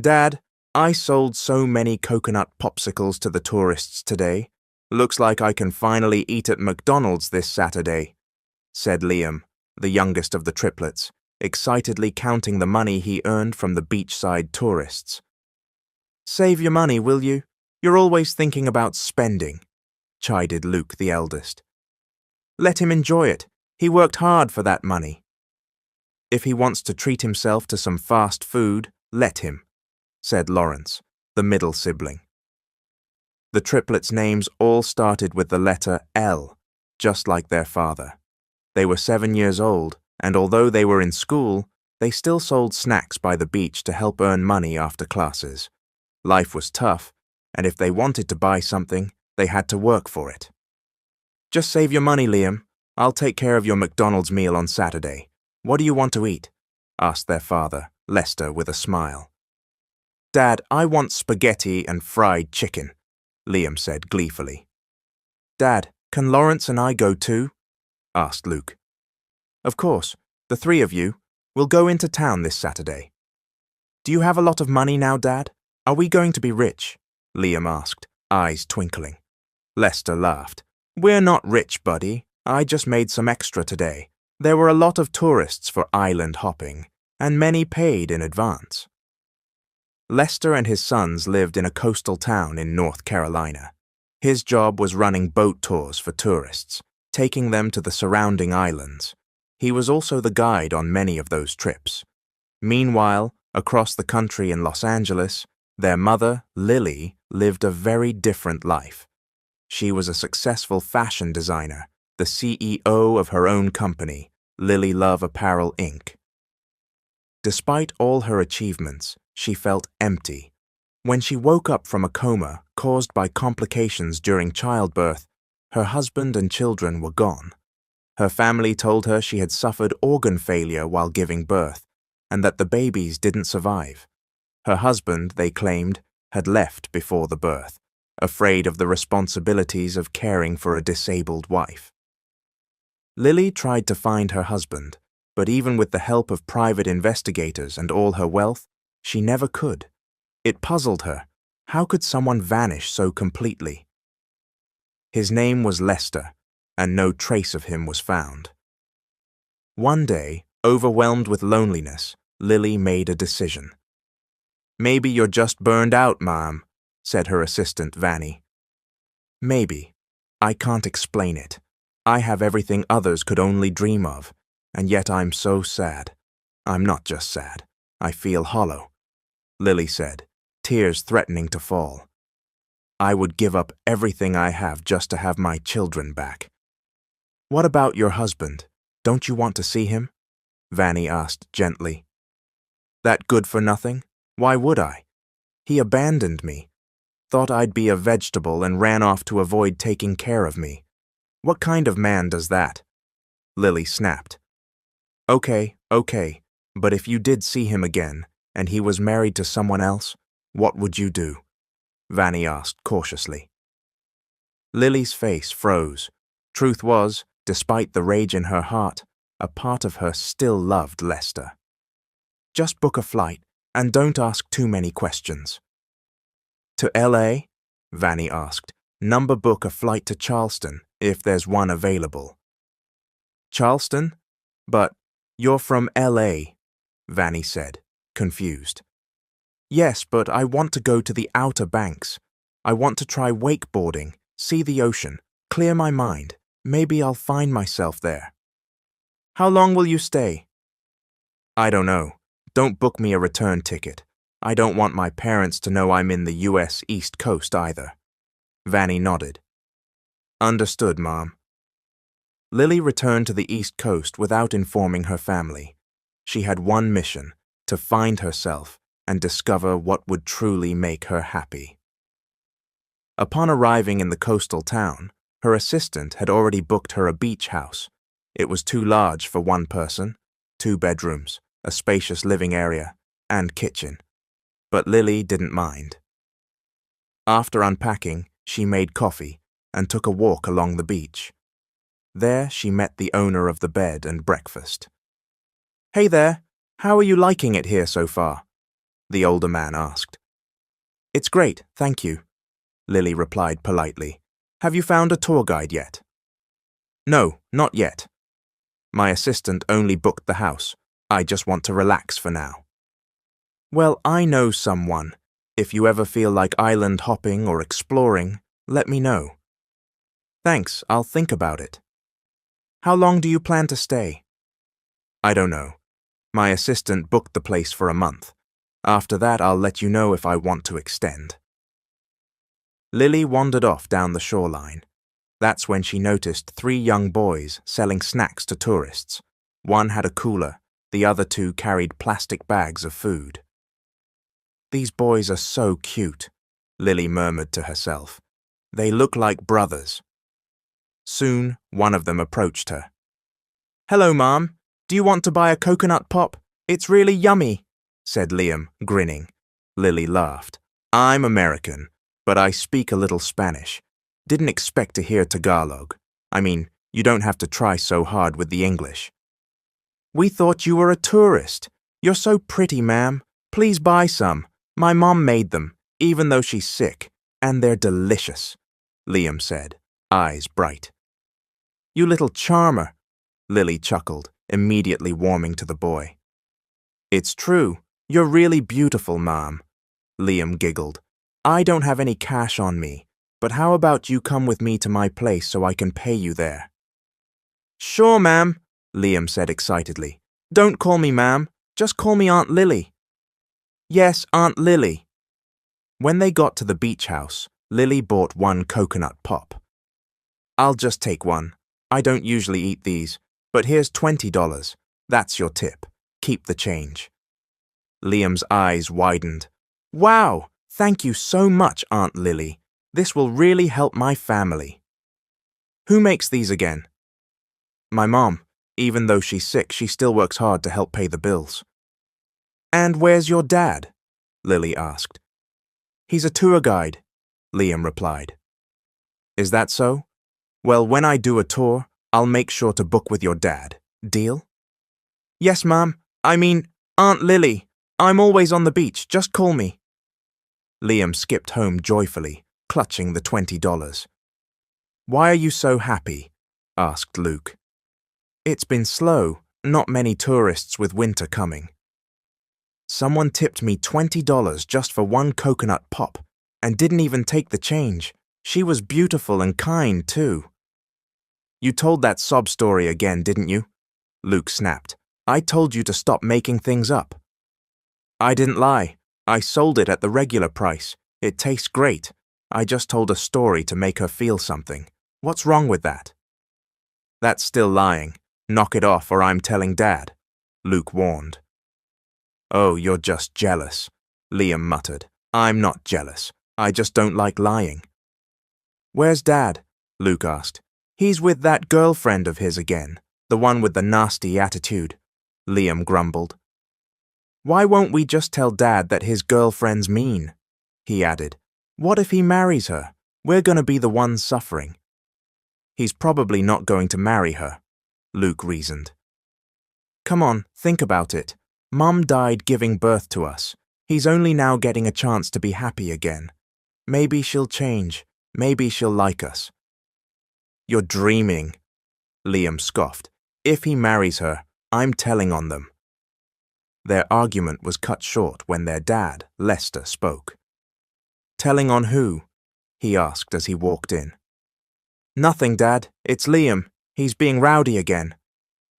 Dad, I sold so many coconut popsicles to the tourists today. Looks like I can finally eat at McDonald's this Saturday, said Liam, the youngest of the triplets, excitedly counting the money he earned from the beachside tourists. Save your money, will you? You're always thinking about spending, chided Luke, the eldest. Let him enjoy it. He worked hard for that money. If he wants to treat himself to some fast food, let him, said Lawrence, the middle sibling. The triplets' names all started with the letter Elle, just like their father. They were 7 years old, and although they were in school, they still sold snacks by the beach to help earn money after classes. Life was tough, and if they wanted to buy something, they had to work for it. Just save your money, Liam. I'll take care of your McDonald's meal on Saturday. What do you want to eat? Asked their father, Lester, with a smile. Dad, I want spaghetti and fried chicken, Liam said gleefully. Dad, can Lawrence and I go too? Asked Luke. Of course, the three of you. We'll go into town this Saturday. Do you have a lot of money now, Dad? Are we going to be rich? Liam asked, eyes twinkling. Lester laughed. We're not rich, buddy. I just made some extra today. There were a lot of tourists for island hopping, and many paid in advance. Lester and his sons lived in a coastal town in North Carolina. His job was running boat tours for tourists, taking them to the surrounding islands. He was also the guide on many of those trips. Meanwhile, across the country in Los Angeles, their mother, Lily, lived a very different life. She was a successful fashion designer, the CEO of her own company, Lily Love Apparel, Inc. Despite all her achievements, she felt empty. When she woke up from a coma caused by complications during childbirth, her husband and children were gone. Her family told her she had suffered organ failure while giving birth, and that the babies didn't survive. Her husband, they claimed, had left before the birth, afraid of the responsibilities of caring for a disabled wife. Lily tried to find her husband, but even with the help of private investigators and all her wealth, she never could. It puzzled her. How could someone vanish so completely? His name was Lester, and no trace of him was found. One day, overwhelmed with loneliness, Lily made a decision. Maybe you're just burned out, Mom, said her assistant, Vanny. Maybe. I can't explain it. I have everything others could only dream of, and yet I'm so sad. I'm not just sad. I feel hollow, Lily said, tears threatening to fall. I would give up everything I have just to have my children back. What about your husband? Don't you want to see him? Vanny asked gently. That good-for-nothing? Why would I? He abandoned me. Thought I'd be a vegetable and ran off to avoid taking care of me. What kind of man does that? Lily snapped. Okay, but if you did see him again, and he was married to someone else, what would you do? Vanny asked cautiously. Lily's face froze. Truth was, despite the rage in her heart, a part of her still loved Lester. Just book a flight, and don't ask too many questions. To L.A.? Vanny asked. Number book a flight to Charleston, if there's one available. Charleston? But you're from L.A., Vanny said, confused. Yes, but I want to go to the Outer Banks. I want to try wakeboarding, see the ocean, clear my mind. Maybe I'll find myself there. How long will you stay? I don't know. Don't book me a return ticket. I don't want my parents to know I'm in the U.S. East Coast either. Vanny nodded. Understood, Mom. Lily returned to the East Coast without informing her family. She had one mission, to find herself and discover what would truly make her happy. Upon arriving in the coastal town, her assistant had already booked her a beach house. It was too large for one person, 2 bedrooms, a spacious living area, and kitchen. But Lily didn't mind. After unpacking, she made coffee and took a walk along the beach. There she met the owner of the bed and breakfast. Hey there, how are you liking it here so far? the older man asked. It's great, thank you, Lily replied politely. Have you found a tour guide yet? No, not yet. My assistant only booked the house. I just want to relax for now. Well, I know someone. If you ever feel like island hopping or exploring, let me know. Thanks, I'll think about it. How long do you plan to stay? I don't know. My assistant booked the place for a month. After that, I'll let you know if I want to extend. Lily wandered off down the shoreline. That's when she noticed 3 young boys selling snacks to tourists. One had a cooler, the other 2 carried plastic bags of food. These boys are so cute, Lily murmured to herself. They look like brothers. Soon, one of them approached her. Hello, Mom. Do you want to buy a coconut pop? It's really yummy, said Liam, grinning. Lily laughed. I'm American, but I speak a little Spanish. Didn't expect to hear Tagalog. I mean, you don't have to try so hard with the English. We thought you were a tourist. You're so pretty, ma'am. Please buy some. My mom made them, even though she's sick, and they're delicious, Liam said, eyes bright. You little charmer, Lily chuckled, immediately warming to the boy. It's true. You're really beautiful, Mom, Liam giggled. I don't have any cash on me, but how about you come with me to my place so I can pay you there? Sure, ma'am, Liam said excitedly. Don't call me ma'am, just call me Aunt Lily. Yes, Aunt Lily. When they got to the beach house, Lily bought 1 coconut pop. I'll just take one. I don't usually eat these, but here's $20. That's your tip. Keep the change. Liam's eyes widened. Wow, thank you so much, Aunt Lily. This will really help my family. Who makes these again? My mom. Even though she's sick, she still works hard to help pay the bills. And where's your dad? Lily asked. He's a tour guide, Liam replied. Is that so? Well, when I do a tour, I'll make sure to book with your dad. Deal? Yes, Mom. I mean, Aunt Lily. I'm always on the beach. Just call me. Liam skipped home joyfully, clutching the $20. Why are you so happy? Asked Luke. It's been slow, not many tourists with winter coming. Someone tipped me $20 just for 1 coconut pop and didn't even take the change. She was beautiful and kind, too. You told that sob story again, didn't you? Luke snapped. I told you to stop making things up. I didn't lie. I sold it at the regular price. It tastes great. I just told a story to make her feel something. What's wrong with that? That's still lying. Knock it off or I'm telling Dad, Luke warned. Oh, you're just jealous, Liam muttered. I'm not jealous. I just don't like lying. Where's Dad? Luke asked. He's with that girlfriend of his again, the one with the nasty attitude, Liam grumbled. Why won't we just tell Dad that his girlfriend's mean? He added. What if he marries her? We're going to be the ones suffering. He's probably not going to marry her, Luke reasoned. Come on, think about it. Mum died giving birth to us. He's only now getting a chance to be happy again. Maybe she'll change. Maybe she'll like us. You're dreaming, Liam scoffed. If he marries her, I'm telling on them. Their argument was cut short when their dad, Lester, spoke. Telling on who? He asked as he walked in. Nothing, Dad. It's Liam. He's being rowdy again,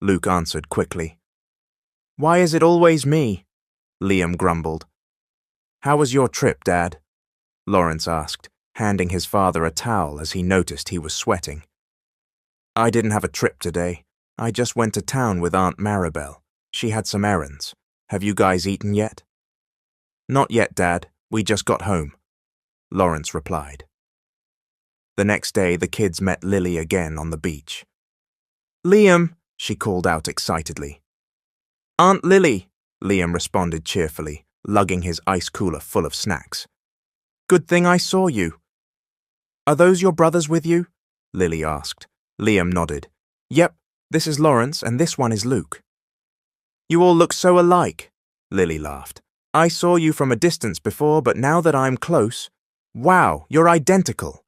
Luke answered quickly. Why is it always me? Liam grumbled. How was your trip, Dad? Lawrence asked, handing his father a towel as he noticed he was sweating. I didn't have a trip today. I just went to town with Aunt Maribel. She had some errands. Have you guys eaten yet? Not yet, Dad. We just got home, Lawrence replied. The next day, the kids met Lily again on the beach. Liam, she called out excitedly. Aunt Lily, Liam responded cheerfully, lugging his ice cooler full of snacks. Good thing I saw you. Are those your brothers with you? Lily asked. Liam nodded. Yep, this is Lawrence and this one is Luke. You all look so alike, Lily laughed. I saw you from a distance before, but now that I'm close, wow, you're identical.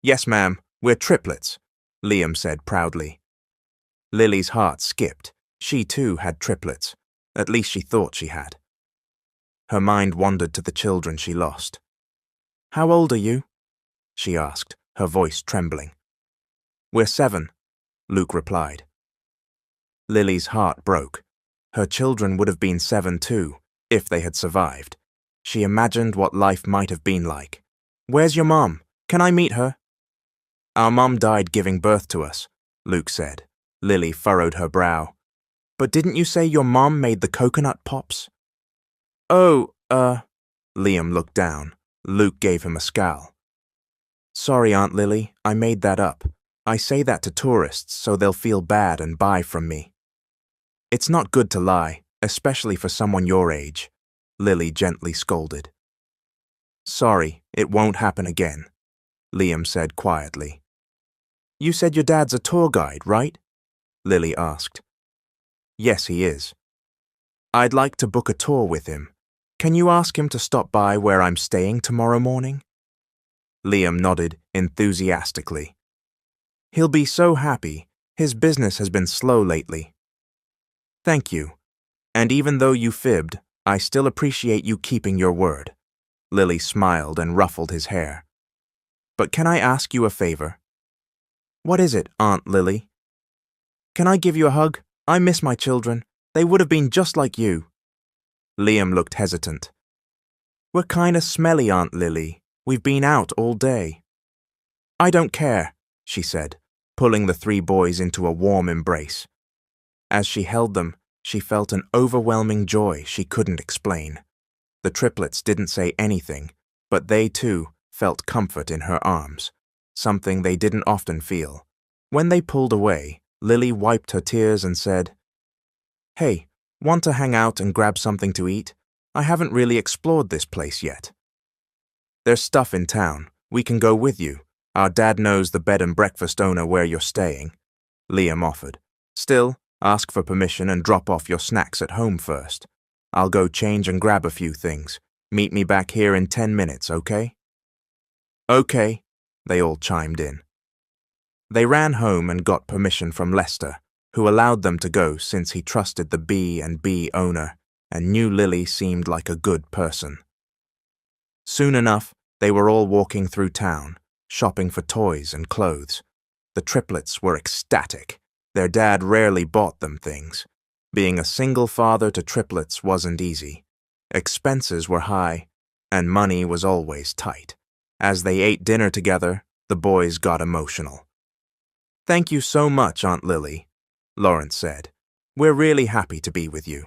Yes, ma'am, we're triplets, Liam said proudly. Lily's heart skipped. She too had triplets. At least she thought she had. Her mind wandered to the children she lost. How old are you? She asked, her voice trembling. We're 7, Luke replied. Lily's heart broke. Her children would have been 7 too, if they had survived. She imagined what life might have been like. Where's your mom? Can I meet her? Our mom died giving birth to us, Luke said. Lily furrowed her brow. But didn't you say your mom made the coconut pops? Oh, Liam looked down. Luke gave him a scowl. Sorry, Aunt Lily, I made that up. I say that to tourists so they'll feel bad and buy from me. It's not good to lie, especially for someone your age, Lily gently scolded. Sorry, it won't happen again, Liam said quietly. You said your dad's a tour guide, right? Lily asked. Yes, he is. I'd like to book a tour with him. Can you ask him to stop by where I'm staying tomorrow morning? Liam nodded enthusiastically. He'll be so happy. His business has been slow lately. Thank you. And even though you fibbed, I still appreciate you keeping your word. Lily smiled and ruffled his hair. But can I ask you a favor? What is it, Aunt Lily? Can I give you a hug? I miss my children. They would have been just like you. Liam looked hesitant. We're kinda smelly, Aunt Lily. We've been out all day. I don't care, she said, pulling the 3 boys into a warm embrace. As she held them, she felt an overwhelming joy she couldn't explain. The triplets didn't say anything, but they too felt comfort in her arms, something they didn't often feel. When they pulled away, Lily wiped her tears and said, Hey, want to hang out and grab something to eat? I haven't really explored this place yet. There's stuff in town. We can go with you. Our dad knows the bed and breakfast owner where you're staying, Liam offered. Still, ask for permission and drop off your snacks at home first. I'll go change and grab a few things. Meet me back here in 10 minutes, okay? Okay, they all chimed in. They ran home and got permission from Lester, who allowed them to go since he trusted the B&B owner and knew Lily seemed like a good person. Soon enough, they were all walking through town, shopping for toys and clothes. The triplets were ecstatic. Their dad rarely bought them things. Being a single father to triplets wasn't easy. Expenses were high, and money was always tight. As they ate dinner together, the boys got emotional. Thank you so much, Aunt Lily, Lawrence said. We're really happy to be with you.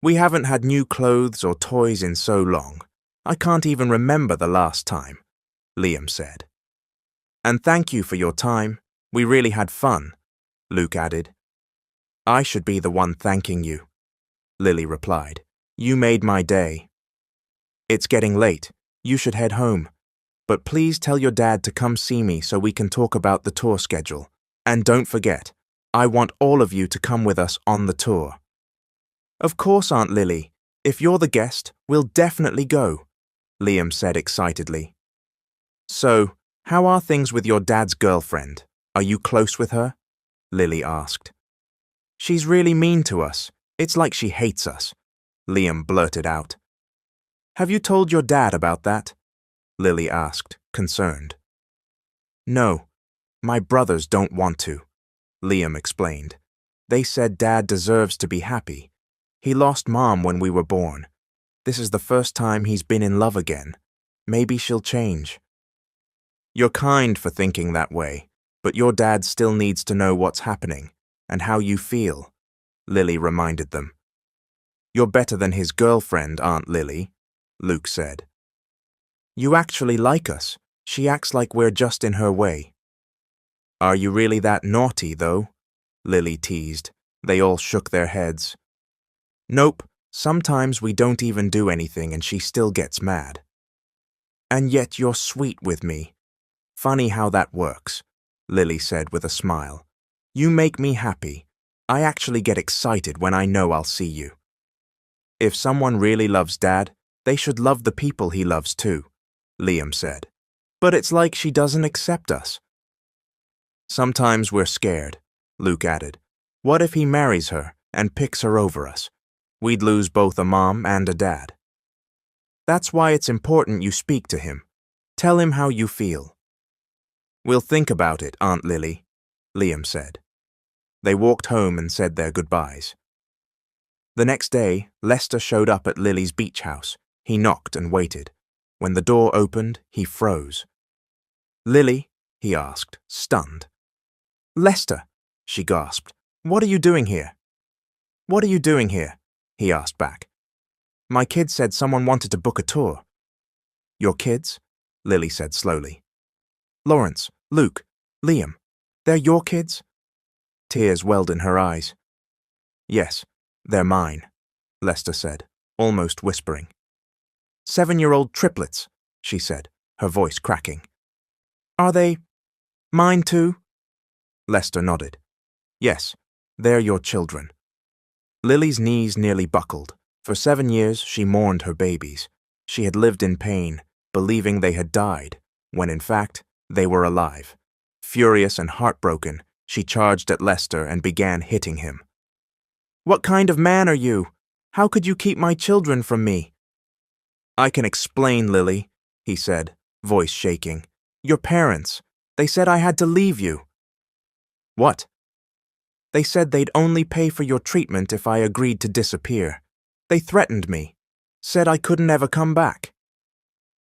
We haven't had new clothes or toys in so long. I can't even remember the last time, Liam said. And thank you for your time. We really had fun, Luke added. I should be the one thanking you, Lily replied. You made my day. It's getting late. You should head home. But please tell your dad to come see me so we can talk about the tour schedule. And don't forget, I want all of you to come with us on the tour. Of course, Aunt Lily. If you're the guest, we'll definitely go, Liam said excitedly. So, how are things with your dad's girlfriend? Are you close with her? Lily asked. She's really mean to us. It's like she hates us, Liam blurted out. Have you told your dad about that? Lily asked, concerned. No, my brothers don't want to, Liam explained. They said Dad deserves to be happy. He lost Mom when we were born. This is the first time he's been in love again. Maybe she'll change. You're kind for thinking that way, but your dad still needs to know what's happening and how you feel, Lily reminded them. You're better than his girlfriend, Aunt Lily, Luke said. You actually like us. She acts like we're just in her way. Are you really that naughty, though? Lily teased. They all shook their heads. Nope, sometimes we don't even do anything and she still gets mad. And yet you're sweet with me. Funny how that works, Lily said with a smile. You make me happy. I actually get excited when I know I'll see you. If someone really loves Dad, they should love the people he loves too, Liam said. But it's like she doesn't accept us. Sometimes we're scared, Luke added. What if he marries her and picks her over us? We'd lose both a mom and a dad. That's why it's important you speak to him. Tell him how you feel. We'll think about it, Aunt Lily, Liam said. They walked home and said their goodbyes. The next day, Lester showed up at Lily's beach house. He knocked and waited. When the door opened, he froze. Lily? He asked, stunned. Lester, she gasped. What are you doing here? What are you doing here? He asked back. My kids said someone wanted to book a tour. Your kids? Lily said slowly. Lawrence, Luke, Liam, they're your kids? Tears welled in her eyes. Yes, they're mine, Lester said, almost whispering. 7-year-old triplets, she said, her voice cracking. Are they mine too? Lester nodded. Yes, they're your children. Lily's knees nearly buckled. For 7 years, she mourned her babies. She had lived in pain, believing they had died, when in fact, they were alive. Furious and heartbroken, she charged at Lester and began hitting him. What kind of man are you? How could you keep my children from me? I can explain, Lily, he said, voice shaking. Your parents. They said I had to leave you. What? They said they'd only pay for your treatment if I agreed to disappear. They threatened me, said I couldn't ever come back.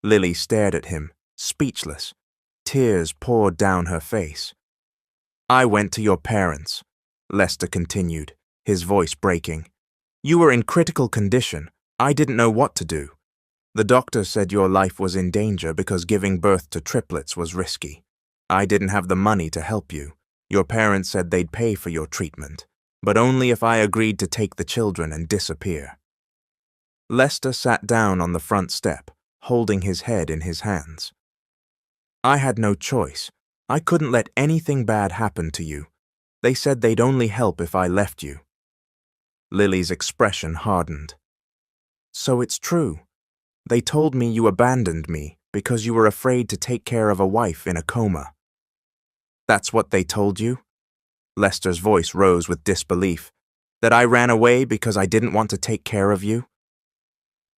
Lily stared at him, speechless. Tears poured down her face. I went to your parents, Lester continued, his voice breaking. You were in critical condition. I didn't know what to do. The doctor said your life was in danger because giving birth to triplets was risky. I didn't have the money to help you. Your parents said they'd pay for your treatment, but only if I agreed to take the children and disappear. Lester sat down on the front step, holding his head in his hands. I had no choice. I couldn't let anything bad happen to you. They said they'd only help if I left you. Lily's expression hardened. So it's true. They told me you abandoned me because you were afraid to take care of a wife in a coma. That's what they told you? Lester's voice rose with disbelief. That I ran away because I didn't want to take care of you?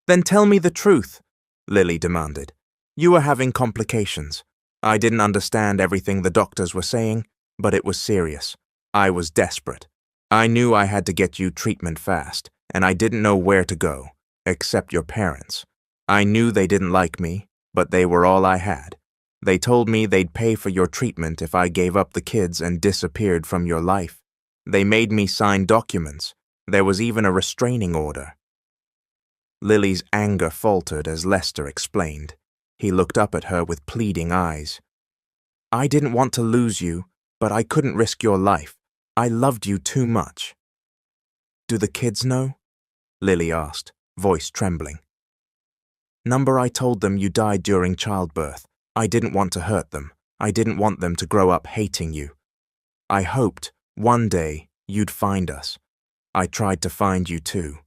Then tell me the truth, Lily demanded. You were having complications. I didn't understand everything the doctors were saying, but it was serious. I was desperate. I knew I had to get you treatment fast, and I didn't know where to go, except your parents. I knew they didn't like me, but they were all I had. They told me they'd pay for your treatment if I gave up the kids and disappeared from your life. They made me sign documents. There was even a restraining order. Lily's anger faltered as Lester explained. He looked up at her with pleading eyes. I didn't want to lose you, but I couldn't risk your life. I loved you too much. Do the kids know? Lily asked, voice trembling. Number I told them you died during childbirth. I didn't want to hurt them. I didn't want them to grow up hating you. I hoped one day you'd find us. I tried to find you too.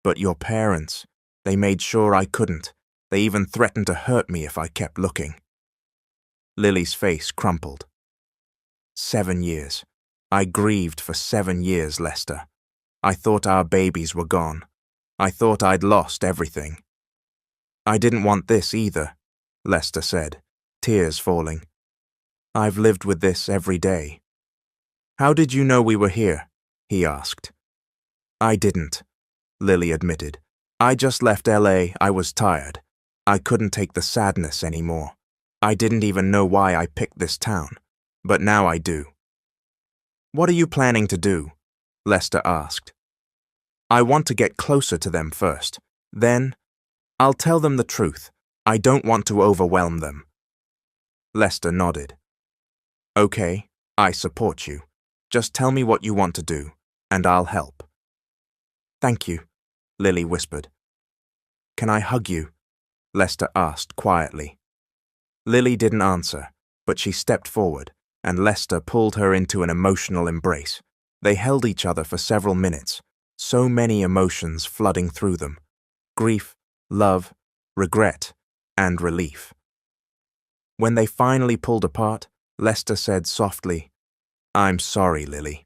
But your parents, they made sure I couldn't. They even threatened to hurt me if I kept looking. Lily's face crumpled. 7 years. I grieved for 7 years, Lester. I thought our babies were gone. I thought I'd lost everything. I didn't want this either, Lester said, tears falling. I've lived with this every day. How did you know we were here? He asked. I didn't, Lily admitted. I just left LA. I was tired. I couldn't take the sadness anymore. I didn't even know why I picked this town, but now I do. What are you planning to do? Lester asked. I want to get closer to them first. Then, I'll tell them the truth. I don't want to overwhelm them. Lester nodded. Okay, I support you. Just tell me what you want to do, and I'll help. Thank you, Lily whispered. Can I hug you? Lester asked quietly. Lily didn't answer, but she stepped forward, and Lester pulled her into an emotional embrace. They held each other for several minutes, so many emotions flooding through them: grief, love, regret, and relief. When they finally pulled apart, Lester said softly, "I'm sorry, Lily."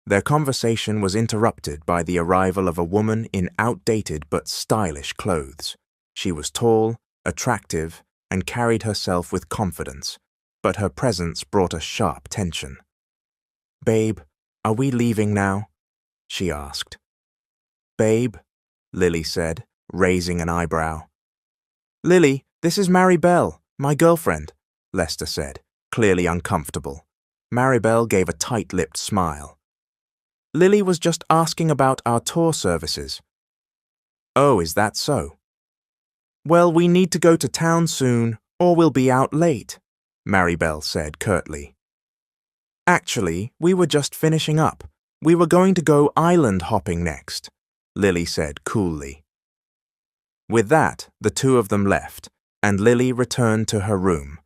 Their conversation was interrupted by the arrival of a woman in outdated but stylish clothes. She was tall, attractive, and carried herself with confidence, but her presence brought a sharp tension. "Babe, are we leaving now?" she asked. "Babe," Lily said, raising an eyebrow. "Lily, this is Maribel, my girlfriend," Lester said, clearly uncomfortable. Maribel gave a tight-lipped smile. "Lily was just asking about our tour services." "Oh, is that so?" "Well, we need to go to town soon, or we'll be out late," Maribel said curtly. "Actually, we were just finishing up. We were going to go island hopping next," Lily said coolly. With that, the two of them left, and Lily returned to her room.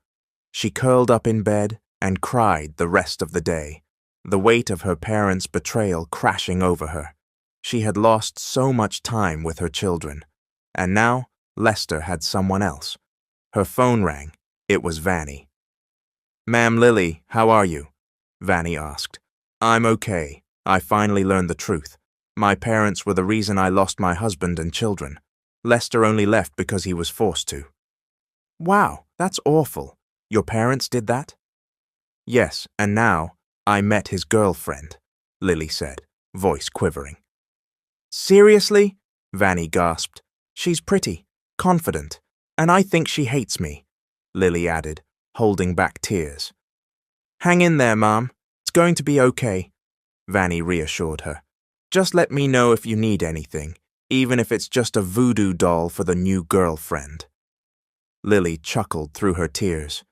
She curled up in bed and cried the rest of the day, the weight of her parents' betrayal crashing over her. She had lost so much time with her children, and now Lester had someone else. Her phone rang. It was Vanny. "Ma'am Lily, how are you?" Vanny asked. "I'm okay. I finally learned the truth. My parents were the reason I lost my husband and children. Lester only left because he was forced to." "Wow, that's awful. Your parents did that?" "Yes, and now I met his girlfriend," Lily said, voice quivering. "Seriously?" Vanny gasped. "She's pretty, confident, and I think she hates me," Lily added, holding back tears. "Hang in there, Mom. It's going to be okay," Vanny reassured her. "Just let me know if you need anything, even if it's just a voodoo doll for the new girlfriend." Lily chuckled through her tears.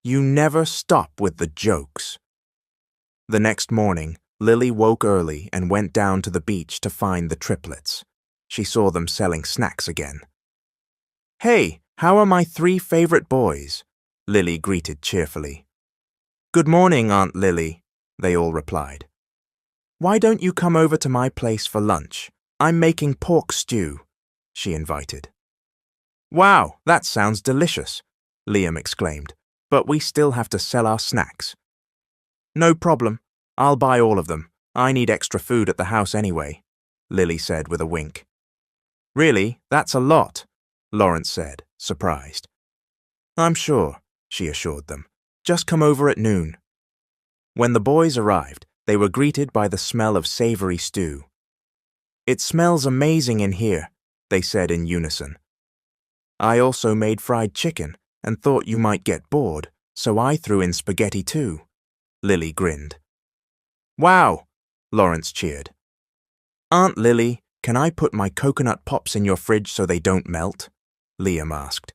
"You never stop with the jokes." The next morning, Lily woke early and went down to the beach to find the triplets. She saw them selling snacks again. "Hey, how are my 3 favorite boys?" Lily greeted cheerfully. "Good morning, Aunt Lily," they all replied. "Why don't you come over to my place for lunch? I'm making pork stew," she invited. "Wow, that sounds delicious," Liam exclaimed, "but we still have to sell our snacks." "No problem. I'll buy all of them. I need extra food at the house anyway," Lily said with a wink. "Really? That's a lot," Lawrence said, surprised. "I'm sure," she assured them. "Just come over at noon." When the boys arrived, they were greeted by the smell of savory stew. "It smells amazing in here," they said in unison. "I also made fried chicken and thought you might get bored, so I threw in spaghetti too," Lily grinned. "Wow!" Lawrence cheered. "Aunt Lily, can I put my coconut pops in your fridge so they don't melt?" Liam asked.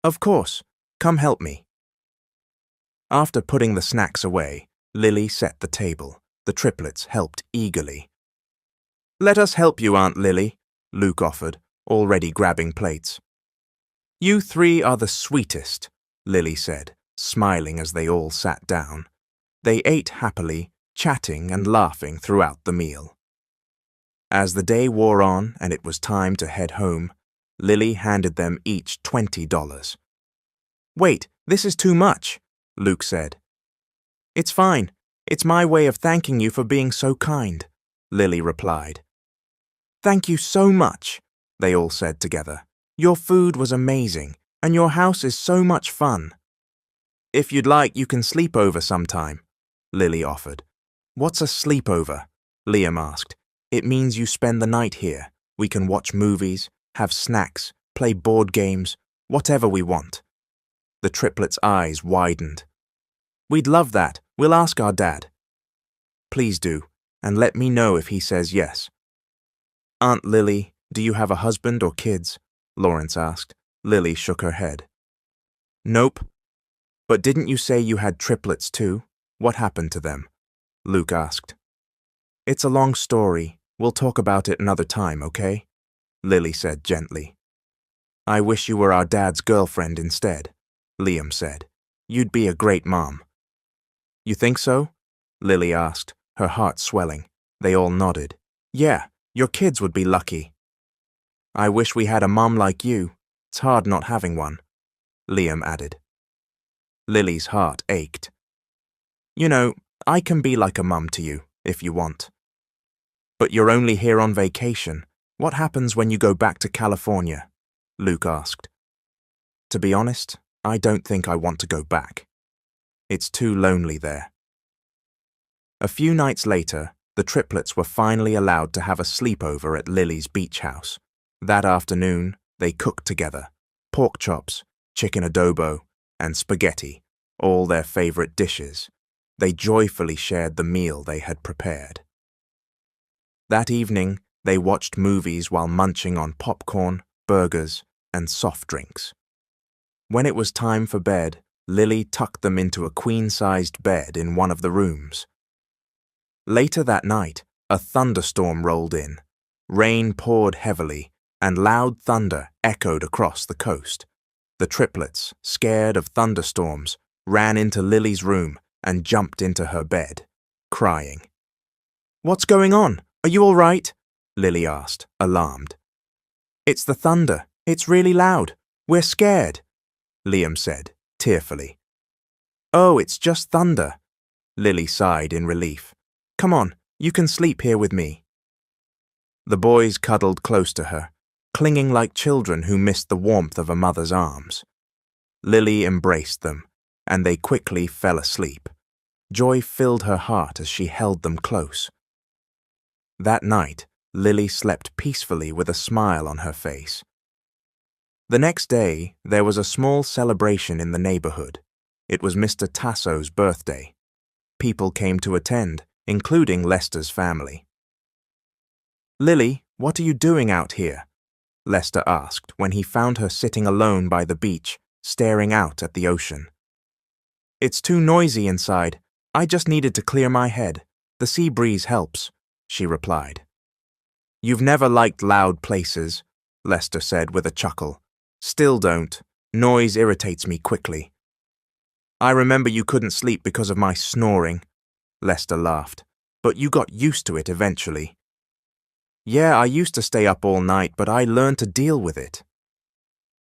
"Of course. Come help me." After putting the snacks away, Lily set the table. The triplets helped eagerly. "Let us help you, Aunt Lily," Luke offered, already grabbing plates. "You 3 are the sweetest," Lily said, smiling as they all sat down. They ate happily, chatting and laughing throughout the meal. As the day wore on and it was time to head home, Lily handed them each $20. "Wait, this is too much," Luke said. "It's fine. It's my way of thanking you for being so kind," Lily replied. "Thank you so much," they all said together. "Your food was amazing, and your house is so much fun." "If you'd like, you can sleep over sometime," Lily offered. "What's a sleepover?" Liam asked. "It means you spend the night here. We can watch movies, have snacks, play board games, whatever we want." The triplets' eyes widened. "We'd love that. We'll ask our dad." "Please do, and let me know if he says yes." "Aunt Lily, do you have a husband or kids?" Lawrence asked. Lily shook her head. "Nope. But didn't you say you had triplets too? What happened to them?" Luke asked. "It's a long story. We'll talk about it another time, okay?" Lily said gently. "I wish you were our dad's girlfriend instead," Liam said. "You'd be a great mom." "You think so?" Lily asked, her heart swelling. They all nodded. Yeah, your kids would be lucky. I wish we had a mum like you. It's hard not having one, Liam added. Lily's heart ached. You know, I can be like a mum to you, if you want. But you're only here on vacation. What happens when you go back to California? Luke asked. To be honest, I don't think I want to go back. It's too lonely there. A few nights later, the triplets were finally allowed to have a sleepover at Lily's beach house. That afternoon, they cooked together. Pork chops, chicken adobo, and spaghetti, all their favorite dishes. They joyfully shared the meal they had prepared. That evening, they watched movies while munching on popcorn, burgers, and soft drinks. When it was time for bed, Lily tucked them into a queen-sized bed in one of the rooms. Later that night, a thunderstorm rolled in. Rain poured heavily, and loud thunder echoed across the coast. The triplets, scared of thunderstorms, ran into Lily's room and jumped into her bed, crying. What's going on? Are you all right? Lily asked, alarmed. It's the thunder. It's really loud. We're scared, Liam said, tearfully. Oh, it's just thunder. Lily sighed in relief. Come on, you can sleep here with me. The boys cuddled close to her, clinging like children who missed the warmth of a mother's arms. Lily embraced them, and they quickly fell asleep. Joy filled her heart as she held them close. That night, Lily slept peacefully with a smile on her face. The next day, there was a small celebration in the neighborhood. It was Mr. Tasso's birthday. People came to attend, including Lester's family. Lily, what are you doing out here? Lester asked when he found her sitting alone by the beach, staring out at the ocean. It's too noisy inside. I just needed to clear my head. The sea breeze helps, she replied. You've never liked loud places, Lester said with a chuckle. Still don't. Noise irritates me quickly. I remember you couldn't sleep because of my snoring, Lester laughed, but you got used to it eventually. Yeah, I used to stay up all night, but I learned to deal with it.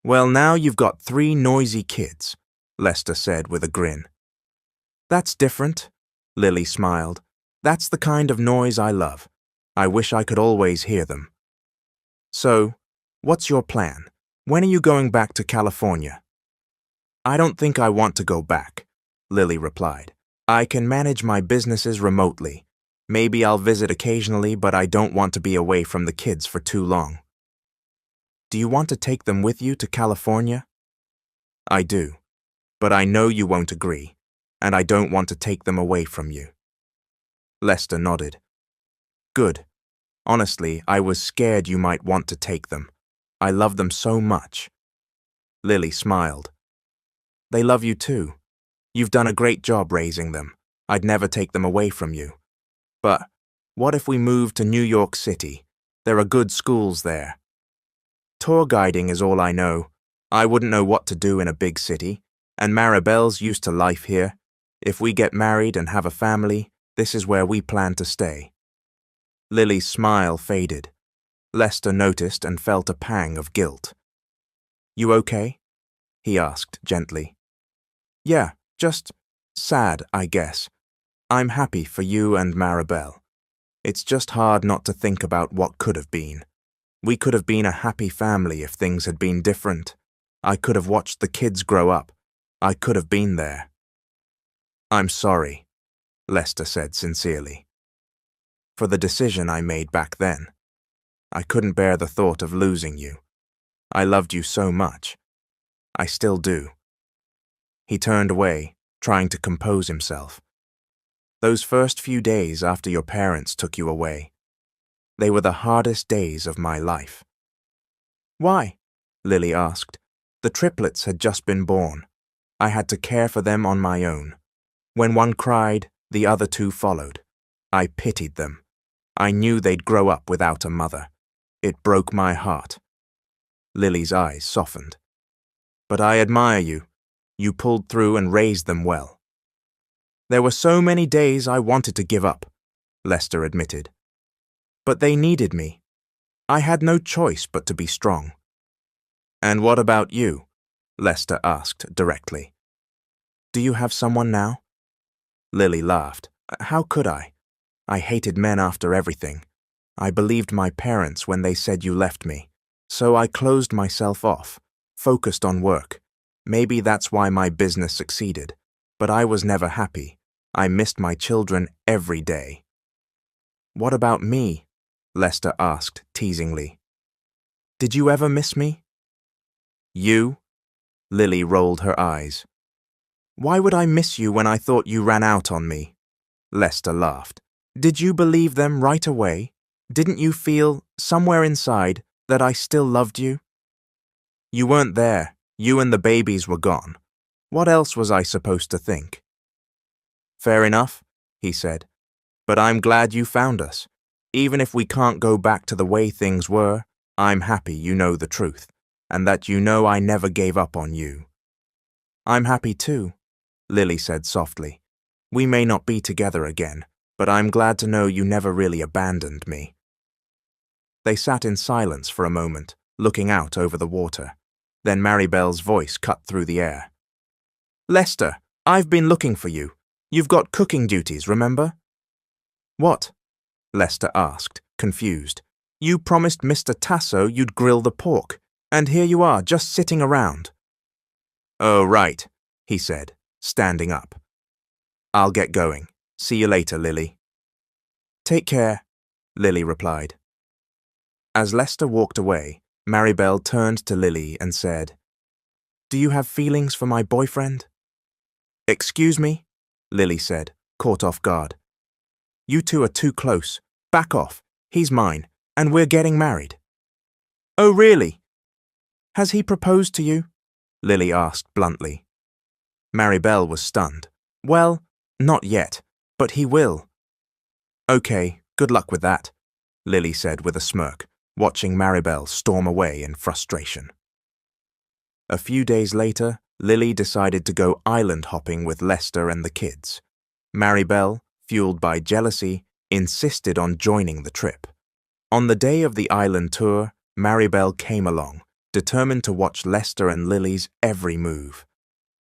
Well, now you've got 3 noisy kids, Lester said with a grin. That's different, Lily smiled. That's the kind of noise I love. I wish I could always hear them. So, what's your plan? When are you going back to California? I don't think I want to go back, Lily replied. I can manage my businesses remotely. Maybe I'll visit occasionally, but I don't want to be away from the kids for too long. Do you want to take them with you to California? I do, but I know you won't agree, and I don't want to take them away from you. Lester nodded. Good. Honestly, I was scared you might want to take them. I love them so much. Lily smiled. They love you too. You've done a great job raising them. I'd never take them away from you. But what if we moved to New York City? There are good schools there. Tour guiding is all I know. I wouldn't know what to do in a big city, and Maribel's used to life here. If we get married and have a family, this is where we plan to stay. Lily's smile faded. Lester noticed and felt a pang of guilt. You okay? He asked gently. Yeah, just sad, I guess. I'm happy for you and Maribel. It's just hard not to think about what could have been. We could have been a happy family if things had been different. I could have watched the kids grow up. I could have been there. I'm sorry, Lester said sincerely, for the decision I made back then. I couldn't bear the thought of losing you. I loved you so much. I still do. He turned away, trying to compose himself. Those first few days after your parents took you away, they were the hardest days of my life. Why? Lily asked. The triplets had just been born. I had to care for them on my own. When one cried, the other 2 followed. I pitied them. I knew they'd grow up without a mother. It broke my heart. Lily's eyes softened. But I admire you. You pulled through and raised them well. There were so many days I wanted to give up, Lester admitted, But they needed me. I had no choice but to be strong. And what about you? Lester asked directly. Do you have someone now? Lily laughed. How could I? I hated men after everything. I believed my parents when they said you left me. So I closed myself off, focused on work. Maybe that's why my business succeeded. But I was never happy. I missed my children every day. What about me? Lester asked teasingly. Did you ever miss me? You? Lily rolled her eyes. Why would I miss you when I thought you ran out on me? Lester laughed. Did you believe them right away? Didn't you feel, somewhere inside, that I still loved you? You weren't there. You and the babies were gone. What else was I supposed to think? Fair enough, he said. But I'm glad you found us. Even if we can't go back to the way things were, I'm happy you know the truth, and that you know I never gave up on you. I'm happy too, Lily said softly. We may not be together again, but I'm glad to know you never really abandoned me. They sat in silence for a moment, looking out over the water. Then Maribel's voice cut through the air. Lester, I've been looking for you. You've got cooking duties, remember? What? Lester asked, confused. You promised Mr. Tasso you'd grill the pork, and here you are, just sitting around. Oh, right, he said, standing up. I'll get going. See you later, Lily. Take care, Lily replied. As Lester walked away, Maribel turned to Lily and said, Do you have feelings for my boyfriend? Excuse me? Lily said, caught off guard. You two are too close. Back off. He's mine, and we're getting married. Oh, really? Has he proposed to you? Lily asked bluntly. Maribel was stunned. Well, not yet, but he will. Okay, good luck with that, Lily said with a smirk, watching Maribel storm away in frustration. A few days later, Lily decided to go island hopping with Lester and the kids. Maribel, fueled by jealousy, insisted on joining the trip. On the day of the island tour, Maribel came along, determined to watch Lester and Lily's every move.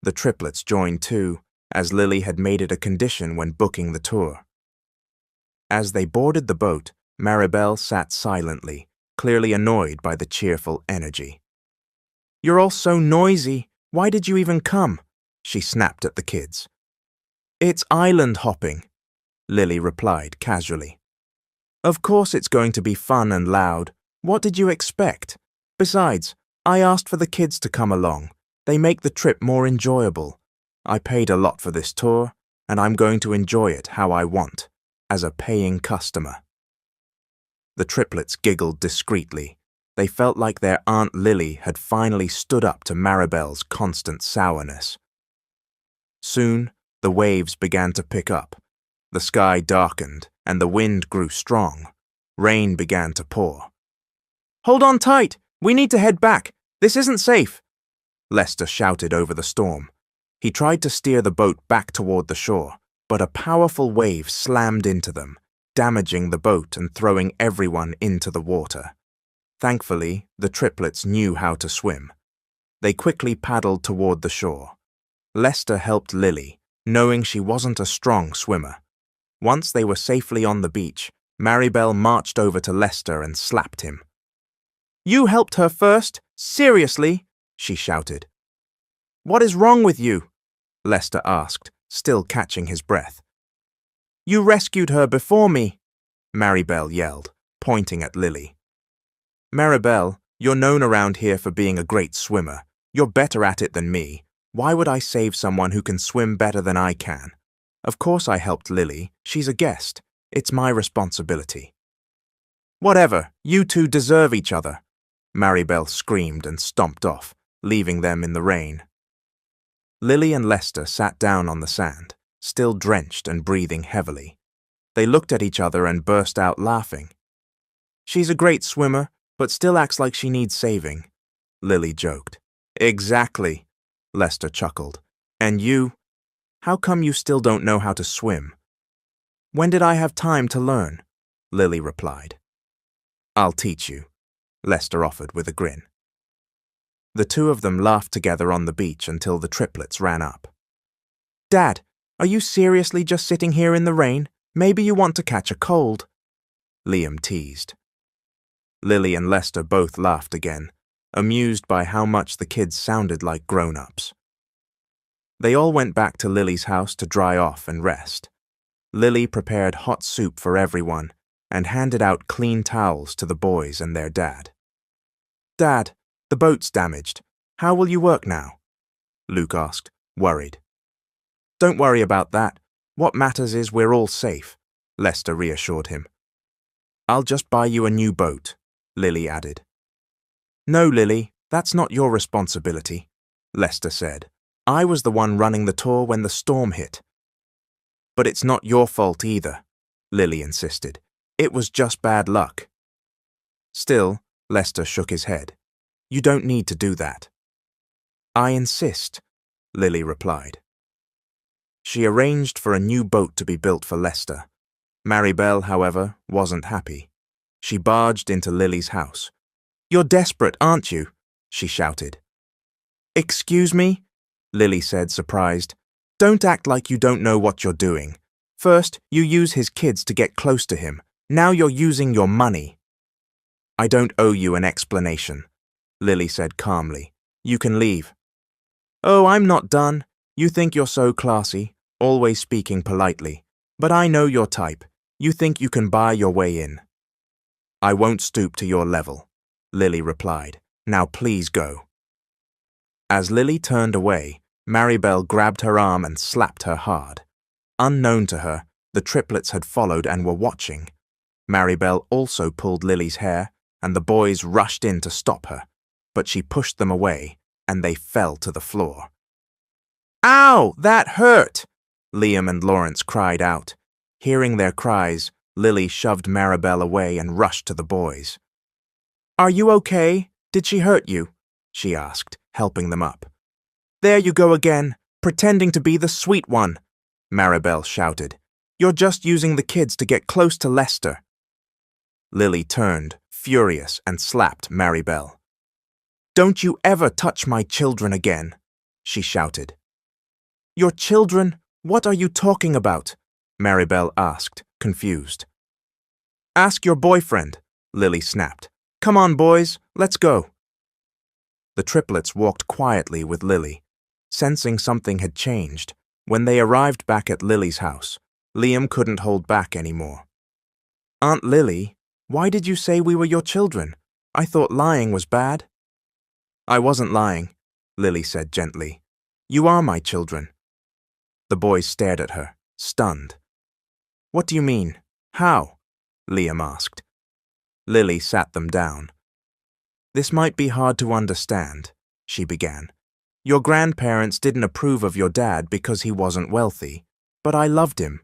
The triplets joined too, as Lily had made it a condition when booking the tour. As they boarded the boat, Maribel sat silently, clearly annoyed by the cheerful energy. You're all so noisy. Why did you even come? She snapped at the kids. It's island hopping, Lily replied casually. Of course it's going to be fun and loud. What did you expect? Besides, I asked for the kids to come along. They make the trip more enjoyable. I paid a lot for this tour, and I'm going to enjoy it how I want, as a paying customer. The triplets giggled discreetly. They felt like their Aunt Lily had finally stood up to Maribel's constant sourness. Soon, the waves began to pick up. The sky darkened, and the wind grew strong. Rain began to pour. Hold on tight! We need to head back! This isn't safe! Lester shouted over the storm. He tried to steer the boat back toward the shore, but a powerful wave slammed into them, damaging the boat and throwing everyone into the water. Thankfully, the triplets knew how to swim. They quickly paddled toward the shore. Lester helped Lily, knowing she wasn't a strong swimmer. Once they were safely on the beach, Maribel marched over to Lester and slapped him. You helped her first? Seriously? She shouted. What is wrong with you? Lester asked, still catching his breath. You rescued her before me, Maribel yelled, pointing at Lily. Maribel, you're known around here for being a great swimmer. You're better at it than me. Why would I save someone who can swim better than I can? Of course I helped Lily. She's a guest. It's my responsibility. Whatever. You two deserve each other, Maribel screamed and stomped off, leaving them in the rain. Lily and Lester sat down on the sand, still drenched and breathing heavily. They looked at each other and burst out laughing. She's a great swimmer, but still acts like she needs saving, Lily joked. Exactly, Lester chuckled. And you? How come you still don't know how to swim? When did I have time to learn? Lily replied. I'll teach you, Lester offered with a grin. The two of them laughed together on the beach until the triplets ran up. Dad, are you seriously just sitting here in the rain? Maybe you want to catch a cold, Liam teased. Lily and Lester both laughed again, amused by how much the kids sounded like grown-ups. They all went back to Lily's house to dry off and rest. Lily prepared hot soup for everyone and handed out clean towels to the boys and their dad. Dad, the boat's damaged. How will you work now? Luke asked, worried. Don't worry about that. What matters is we're all safe, Lester reassured him. I'll just buy you a new boat, Lily added. No, Lily, that's not your responsibility, Lester said. I was the one running the tour when the storm hit. But it's not your fault either, Lily insisted. It was just bad luck. Still, Lester shook his head. You don't need to do that. I insist, Lily replied. She arranged for a new boat to be built for Lester. Maribel, however, wasn't happy. She barged into Lily's house. You're desperate, aren't you? She shouted. Excuse me? Lily said, surprised. Don't act like you don't know what you're doing. First, you use his kids to get close to him. Now you're using your money. I don't owe you an explanation, Lily said calmly. You can leave. Oh, I'm not done. You think you're so classy, always speaking politely. But I know your type. You think you can buy your way in. I won't stoop to your level, Lily replied. Now please go. As Lily turned away, Maribel grabbed her arm and slapped her hard. Unknown to her, the triplets had followed and were watching. Maribel also pulled Lily's hair, and the boys rushed in to stop her, but she pushed them away, and they fell to the floor. Ow, that hurt! Liam and Lawrence cried out. Hearing their cries, Lily shoved Maribel away and rushed to the boys. Are you okay? Did she hurt you? She asked, helping them up. There you go again, pretending to be the sweet one, Maribel shouted. You're just using the kids to get close to Lester. Lily turned, furious, and slapped Maribel. Don't you ever touch my children again, she shouted. Your children? What are you talking about? Maribel asked, confused. Ask your boyfriend, Lily snapped. Come on, boys, let's go. The triplets walked quietly with Lily. Sensing something had changed, when they arrived back at Lily's house, Liam couldn't hold back anymore. Aunt Lily, why did you say we were your children? I thought lying was bad. I wasn't lying, Lily said gently. You are my children. The boys stared at her, stunned. What do you mean? How? Liam asked. Lily sat them down. This might be hard to understand, she began. Your grandparents didn't approve of your dad because he wasn't wealthy, but I loved him.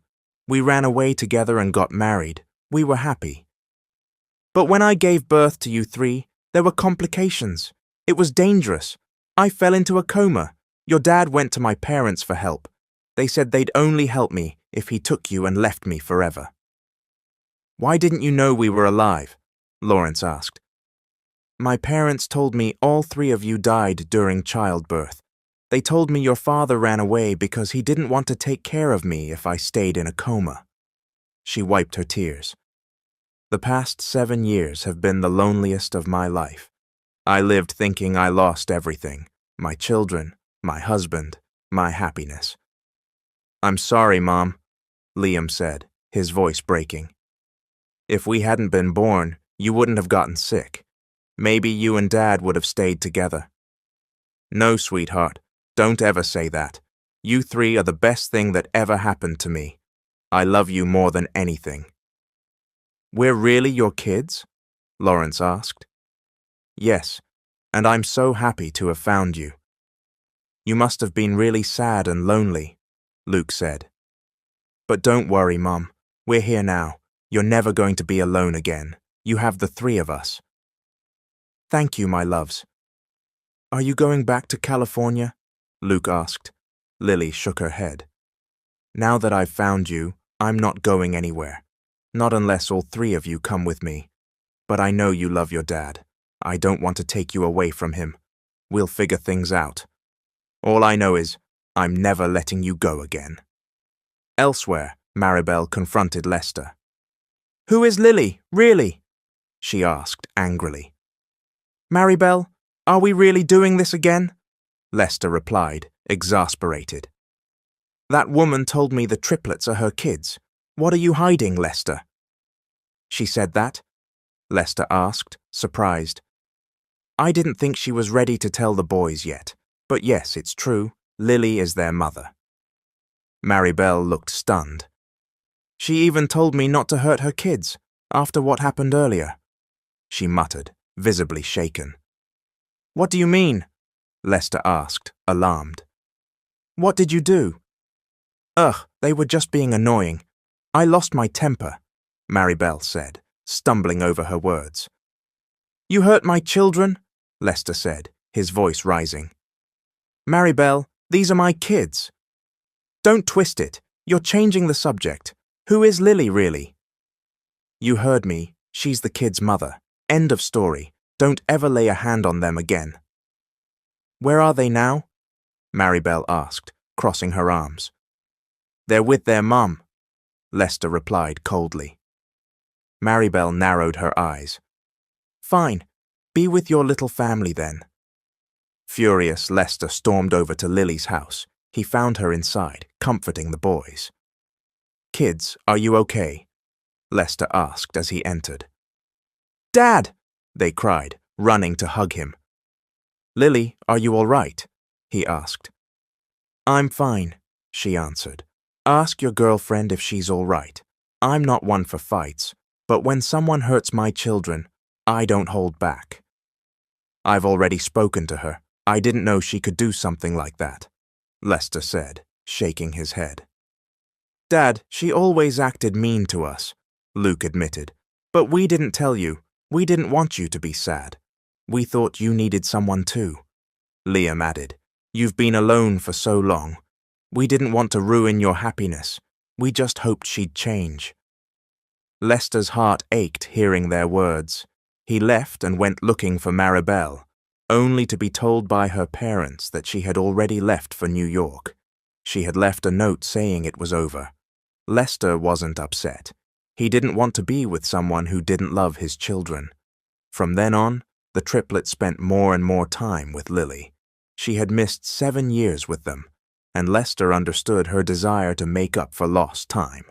We ran away together and got married. We were happy. But when I gave birth to you three, there were complications. It was dangerous. I fell into a coma. Your dad went to my parents for help. They said they'd only help me if he took you and left me forever. Why didn't you know we were alive? Lawrence asked. My parents told me all three of you died during childbirth. They told me your father ran away because he didn't want to take care of me if I stayed in a coma. She wiped her tears. The past 7 years have been the loneliest of my life. I lived thinking I lost everything, my children, my husband, my happiness. I'm sorry, Mom, Liam said, his voice breaking. If we hadn't been born, you wouldn't have gotten sick. Maybe you and Dad would have stayed together. No, sweetheart, don't ever say that. You three are the best thing that ever happened to me. I love you more than anything. We're really your kids? Lawrence asked. Yes, and I'm so happy to have found you. You must have been really sad and lonely, Luke said. But don't worry, Mom. We're here now. You're never going to be alone again. You have the three of us. Thank you, my loves. Are you going back to California? Luke asked. Lily shook her head. Now that I've found you, I'm not going anywhere. Not unless all three of you come with me. but I know you love your dad. I don't want to take you away from him. We'll figure things out. All I know is, I'm never letting you go again." Elsewhere, Maribel confronted Lester. "Who is Lily, really?" she asked angrily. "Maribel, are we really doing this again?" Lester replied, exasperated. "That woman told me the triplets are her kids. What are you hiding, Lester?" "She said that?" Lester asked, surprised. "I didn't think she was ready to tell the boys yet, but yes, it's true, Lily is their mother." Maribel looked stunned. "She even told me not to hurt her kids, after what happened earlier," she muttered, visibly shaken. "What do you mean?" Lester asked, alarmed. "What did you do?" "Ugh, they were just being annoying. I lost my temper," Maribel said, stumbling over her words. "You hurt my children?" Lester said, his voice rising. "Maribel, these are my kids." "Don't twist it. You're changing the subject. Who is Lily, really?" "You heard me. She's the kid's mother. End of story. Don't ever lay a hand on them again." "Where are they now?" Maribel asked, crossing her arms. "They're with their mum," Lester replied coldly. Maribel narrowed her eyes. "Fine. Be with your little family then." Furious, Lester stormed over to Lily's house. He found her inside, comforting the boys. "Kids, are you okay?" Lester asked as he entered. "Dad!" they cried, running to hug him. "Lily, are you all right?" he asked. "I'm fine," she answered. "Ask your girlfriend if she's all right. I'm not one for fights, but when someone hurts my children, I don't hold back." "I've already spoken to her. I didn't know she could do something like that," Lester said, shaking his head. "Dad, she always acted mean to us," Luke admitted. "But we didn't tell you. We didn't want you to be sad. We thought you needed someone too," Liam added. "You've been alone for so long. We didn't want to ruin your happiness. We just hoped she'd change." Lester's heart ached hearing their words. He left and went looking for Maribel, only to be told by her parents that she had already left for New York. She had left a note saying it was over. Lester wasn't upset. He didn't want to be with someone who didn't love his children. From then on, the triplets spent more and more time with Lily. She had missed 7 years with them, and Lester understood her desire to make up for lost time.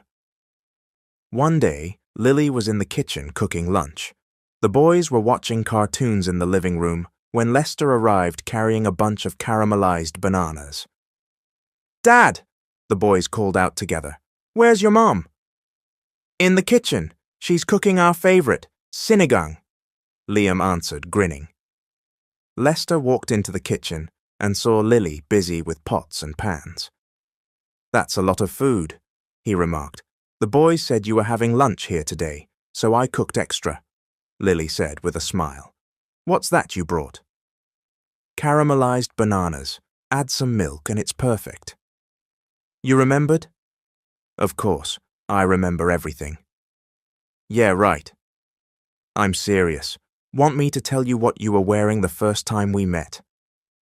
One day, Lily was in the kitchen cooking lunch. The boys were watching cartoons in the living room when Lester arrived carrying a bunch of caramelized bananas. "Dad!" the boys called out together. "Where's your mom?" "In the kitchen. She's cooking our favorite, sinigang," Liam answered, grinning. Lester walked into the kitchen and saw Lily busy with pots and pans. "That's a lot of food," he remarked. "The boys said you were having lunch here today, so I cooked extra," Lily said with a smile. "What's that you brought?" "Caramelized bananas. Add some milk and it's perfect." "You remembered?" "Of course. I remember everything." "Yeah, right." "I'm serious. Want me to tell you what you were wearing the first time we met?"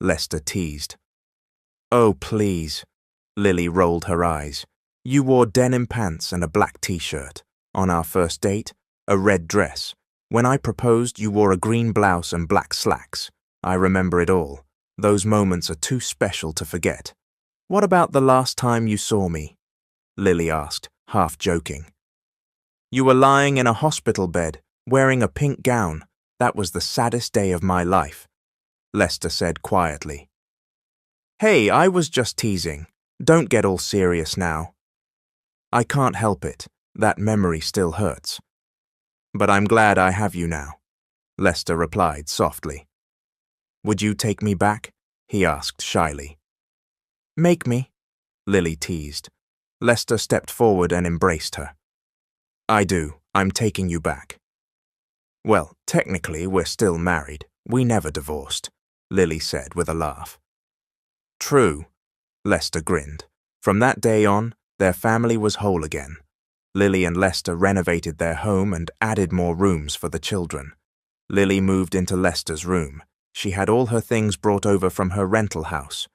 Lester teased. "Oh, please." Lily rolled her eyes. "You wore denim pants and a black t-shirt. On our first date, a red dress. When I proposed, you wore a green blouse and black slacks. I remember it all. Those moments are too special to forget." "What about the last time you saw me?" Lily asked, half joking. "You were lying in a hospital bed, wearing a pink gown. That was the saddest day of my life," Lester said quietly. "Hey, I was just teasing. Don't get all serious now." "I can't help it. That memory still hurts." "But I'm glad I have you now," Lester replied softly. "Would you take me back?" he asked shyly. "Make me," Lily teased. Lester stepped forward and embraced her. "I do. I'm taking you back." "Well, technically we're still married. We never divorced," Lily said with a laugh. "True," Lester grinned. From that day on, their family was whole again. Lily and Lester renovated their home and added more rooms for the children. Lily moved into Lester's room. She had all her things brought over from her rental house.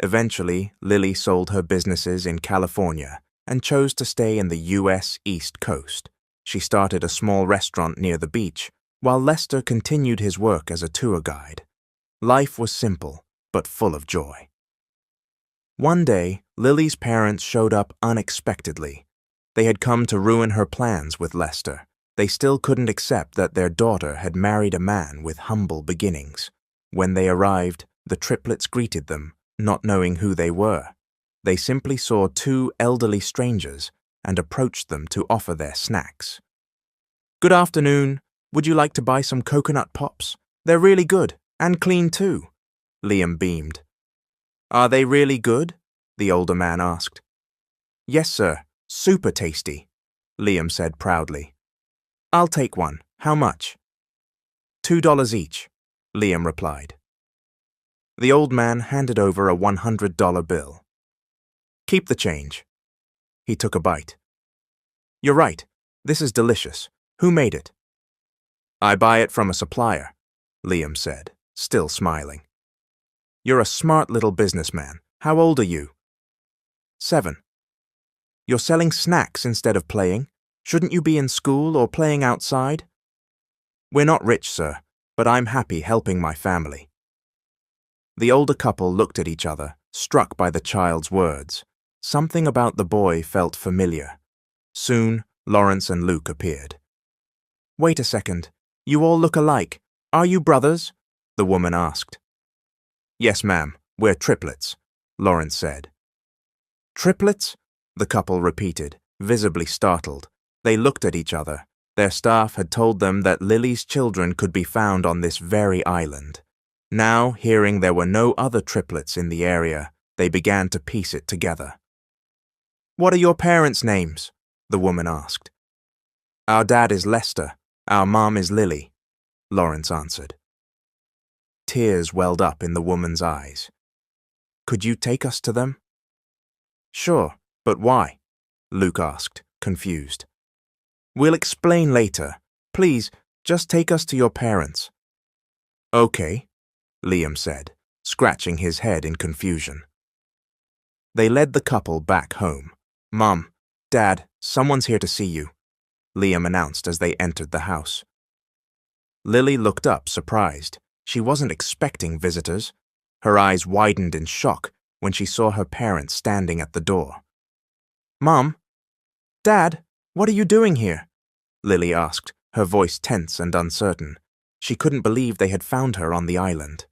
Eventually, Lily sold her businesses in California and chose to stay in the U.S. East Coast. She started a small restaurant near the beach, while Lester continued his work as a tour guide. Life was simple, but full of joy. One day, Lily's parents showed up unexpectedly. They had come to ruin her plans with Lester. They still couldn't accept that their daughter had married a man with humble beginnings. When they arrived, the triplets greeted them, not knowing who they were. They simply saw two elderly strangers and approached them to offer their snacks. "Good afternoon. Would you like to buy some coconut pops? They're really good, and clean too." Liam beamed. "Are they really good?" the older man asked. "Yes, sir. Super tasty," Liam said proudly. "I'll take one. How much?" $2 each, Liam replied. The old man handed over a $100 bill. "Keep the change." He took a bite. "You're right. This is delicious. Who made it?" "I buy it from a supplier," Liam said, still smiling. "You're a smart little businessman. How old are you?" 7. "You're selling snacks instead of playing? Shouldn't you be in school or playing outside?" "We're not rich, sir, but I'm happy helping my family." The older couple looked at each other, struck by the child's words. Something about the boy felt familiar. Soon, Lawrence and Luke appeared. "Wait a second. You all look alike. Are you brothers?" the woman asked. "Yes, ma'am. We're triplets," Lawrence said. "Triplets?" the couple repeated, visibly startled. They looked at each other. Their staff had told them that Lily's children could be found on this very island. Now, hearing there were no other triplets in the area, they began to piece it together. "What are your parents' names?" the woman asked. "Our dad is Lester. Our mom is Lily," Lawrence answered. Tears welled up in the woman's eyes. "Could you take us to them?" "Sure, but why?" Luke asked, confused. "We'll explain later. Please, just take us to your parents." "Okay," Liam said, scratching his head in confusion. They led the couple back home. "Mom, Dad, someone's here to see you," Liam announced as they entered the house. Lily looked up, surprised. She wasn't expecting visitors. Her eyes widened in shock when she saw her parents standing at the door. "Mom? Dad, what are you doing here?" Lily asked, her voice tense and uncertain. She couldn't believe they had found her on the island.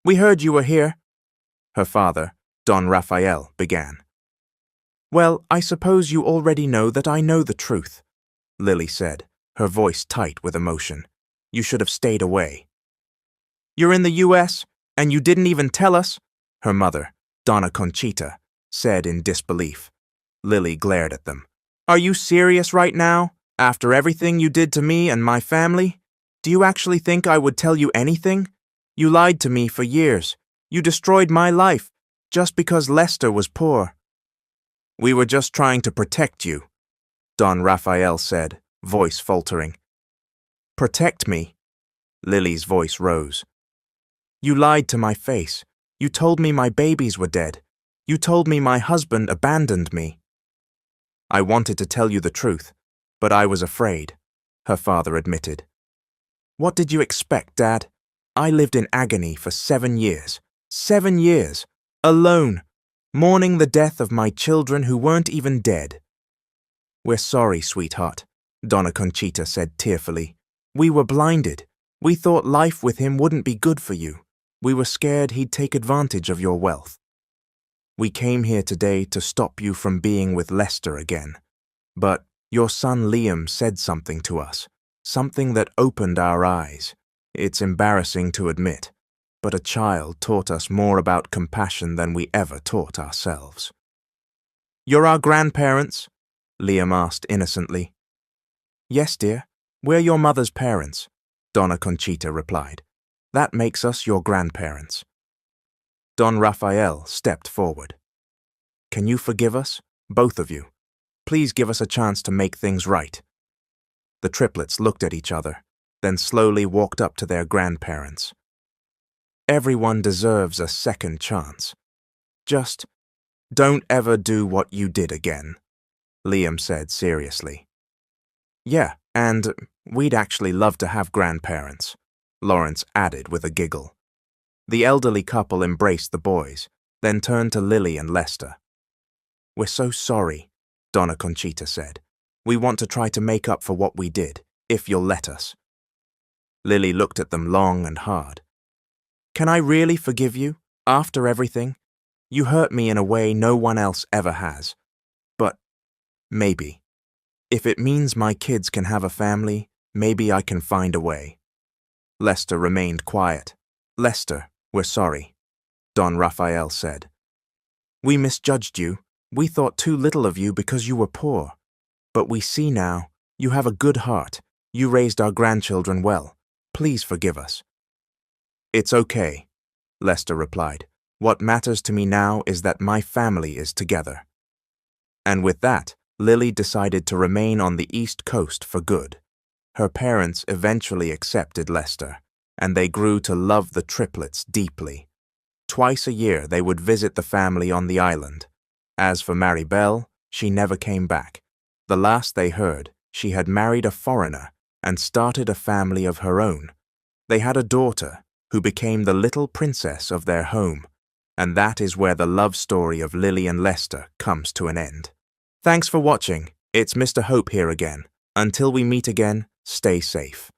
"We heard you were here," her father, Don Raphael, began. "Well, I suppose you already know that I know the truth," Lily said, her voice tight with emotion. "You should have stayed away." "You're in the U.S., and you didn't even tell us," her mother, Donna Conchita, said in disbelief. Lily glared at them. "Are you serious right now, after everything you did to me and my family? Do you actually think I would tell you anything? You lied to me for years. You destroyed my life, just because Lester was poor." "We were just trying to protect you," Don Raphael said, voice faltering. "Protect me?" Lily's voice rose. "You lied to my face. You told me my babies were dead. You told me my husband abandoned me." "I wanted to tell you the truth, but I was afraid," her father admitted. "What did you expect, Dad? I lived in agony for 7 years. 7 years. Alone. Mourning the death of my children who weren't even dead." "We're sorry, sweetheart," Donna Conchita said tearfully. "We were blinded. We thought life with him wouldn't be good for you. We were scared he'd take advantage of your wealth. We came here today to stop you from being with Lester again. But your son Liam said something to us, something that opened our eyes. It's embarrassing to admit, but a child taught us more about compassion than we ever taught ourselves." "You're our grandparents?" Liam asked innocently. "Yes, dear. We're your mother's parents," Donna Conchita replied. "That makes us your grandparents." Don Raphael stepped forward. "Can you forgive us, both of you? Please give us a chance to make things right." The triplets looked at each other, then slowly walked up to their grandparents. "Everyone deserves a second chance. Just don't ever do what you did again," Liam said seriously. "Yeah, and we'd actually love to have grandparents," Lawrence added with a giggle. The elderly couple embraced the boys, then turned to Lily and Lester. "We're so sorry," Donna Conchita said. "We want to try to make up for what we did, if you'll let us." Lily looked at them long and hard. "Can I really forgive you, after everything? You hurt me in a way no one else ever has. But maybe. If it means my kids can have a family, maybe I can find a way." Lester remained quiet. "Lester, we're sorry," Don Raphael said. "We misjudged you. We thought too little of you because you were poor. But we see now, you have a good heart. You raised our grandchildren well. Please forgive us." "It's okay," Lester replied. "What matters to me now is that my family is together." And with that, Lily decided to remain on the East Coast for good. Her parents eventually accepted Lester, and they grew to love the triplets deeply. Twice a year they would visit the family on the island. As for Maribel, she never came back. The last they heard, she had married a foreigner and started a family of her own. They had a daughter who became the little princess of their home, and that is where the love story of Lily and Lester comes to an end. Thanks for watching. It's Mr. Hope here again. Until we meet again, stay safe.